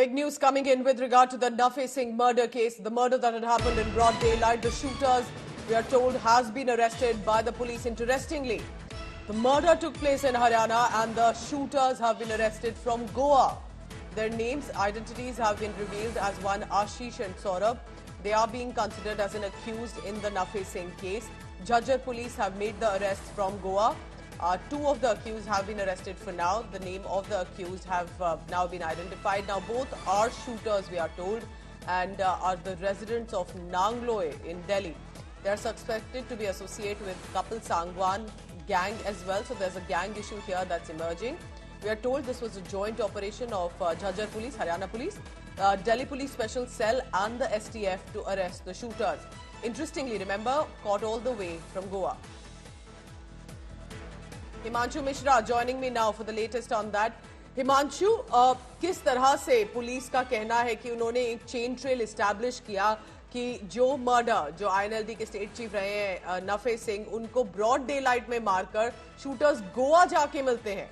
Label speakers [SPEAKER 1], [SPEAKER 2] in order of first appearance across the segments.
[SPEAKER 1] Big news coming in with regard to the Nafe Singh murder case. The murder that had happened in broad daylight. The shooters, we are told, has been arrested by the police. Interestingly, the murder took place in Haryana and the shooters have been arrested from Goa. Their names, identities have been revealed as one Ashish and Saurabh. They are being considered as an accused in the Nafe Singh case. Jhajjar police have made the arrests from Goa. Two of the accused have been arrested for now. The name of the accused have now been identified. Now both are shooters, we are told, and are the residents of Nangloe in Delhi. They are suspected to be associated with Kapil Sangwan gang as well. So there's a gang issue here that's emerging. We are told this was a joint operation of Jhajjar police, Haryana police, Delhi police special cell and the STF to arrest the shooters. Interestingly, remember, caught all the way from Goa. Himanshu Mishra joining me now for the latest on that. Himanshu, किस तरह से police का कहना है कि उन्होंने एक chain trail establish किया कि जो मर्डर, जो आईएनएलडी के स्टेट चीफ रहे हैं नफे सिंह, उनको ब्रॉड डे लाइट में मारकर शूटर्स गोवा जाके मिलते हैं?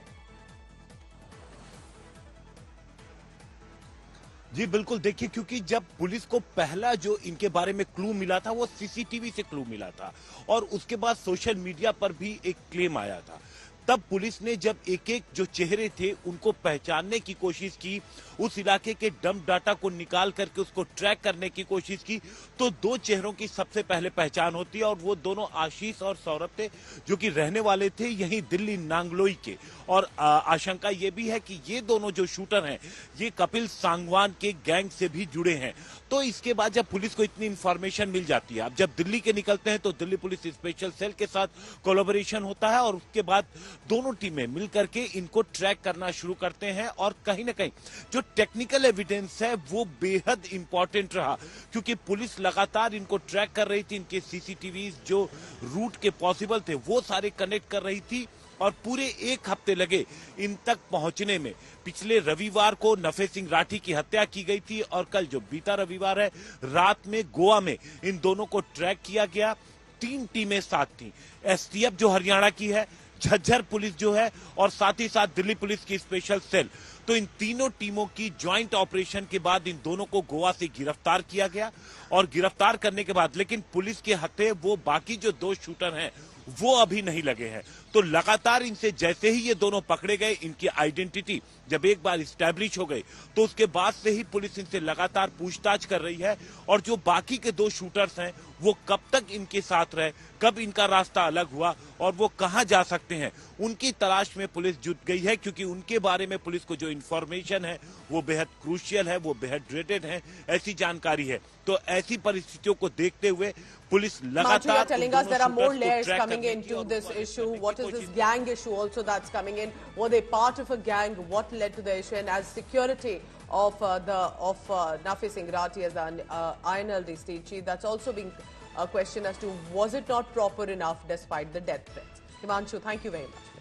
[SPEAKER 2] जी बिल्कुल, देखिए, क्योंकि जब पुलिस को पहला जो इनके बारे में क्लू मिला था वो सीसीटीवी से क्लू मिला था और उसके बाद सोशल मीडिया पर भी एक क्लेम आया था। तब पुलिस ने जब एक एक जो चेहरे थे उनको पहचानने की कोशिश की, उस इलाके के डंप डाटा को निकाल करके उसको ट्रैक करने की कोशिश की, तो दो चेहरों की सबसे पहले पहचान होती है और वो दोनों आशीष और सौरभ थे, जो कि रहने वाले थे यहीं दिल्ली नांगलोई के। और आशंका ये भी है कि ये दोनों जो शूटर हैं ये कपिल सांगवान के गैंग से भी जुड़े हैं। तो इसके बाद जब पुलिस को इतनी इंफॉर्मेशन मिल जाती है, अब जब दिल्ली के निकलते हैं तो दिल्ली पुलिस स्पेशल सेल के साथ कोलैबोरेशन होता है और उसके बाद दोनों टीमें मिलकर के इनको ट्रैक करना शुरू करते हैं। और कहीं ना कहीं जो टेक्निकल एविडेंस है वो बेहद इंपॉर्टेंट रहा, क्योंकि पुलिस लगातार इनको ट्रैक कर रही थी। इनके सीसीटीवी जो रूट के पॉसिबल थे वो सारे कनेक्ट कर रही थी और पूरे एक हफ्ते लगे इन तक पहुंचने में। पिछले रविवार को नफे सिंह राठी की हत्या की गई थी और कल जो बीता रविवार है रात में गोवा में इन दोनों को ट्रैक किया गया। 3 टीमें साथ थी, एसटीएफ जो हरियाणा की है, झज्जर पुलिस जो है और साथ ही साथ दिल्ली पुलिस की स्पेशल सेल। तो इन तीनों टीमों की ज्वाइंट ऑपरेशन के बाद इन दोनों को गोवा से गिरफ्तार किया गया और गिरफ्तार करने के बाद लेकिन पुलिस के हथे वो बाकी जो 2 शूटर हैं वो अभी नहीं लगे हैं। तो लगातार इनसे जैसे ही ये दोनों पकड़े गए, इनकी आइडेंटिटी जब एक बार इस्टेब्लिश हो गई तो उसके बाद से ही पुलिस इनसे लगातार पूछताछ कर रही है और जो बाकी के 2 शूटर्स हैं वो कब तक इनके साथ रहे, कब इनका रास्ता अलग हुआ और वो कहां जा सकते हैं, उनकी तलाश में पुलिस जुट गई है। क्योंकि उनके बारे में पुलिस को जो इंफॉर्मेशन है वो बेहद क्रूशियल है, वो बेहद रेटेड है, ऐसी जानकारी है। तो ऐसी परिस्थितियों को देखते हुए पुलिस लगातार
[SPEAKER 1] coming into this issue. What is this gang issue also that's coming in? Were they part of a gang? What led to the issue? And as security of Nafe Singh Rathi as the INLD state chief, that's also being a question as to was it not proper enough despite the death threats? Himanshu, thank you very much.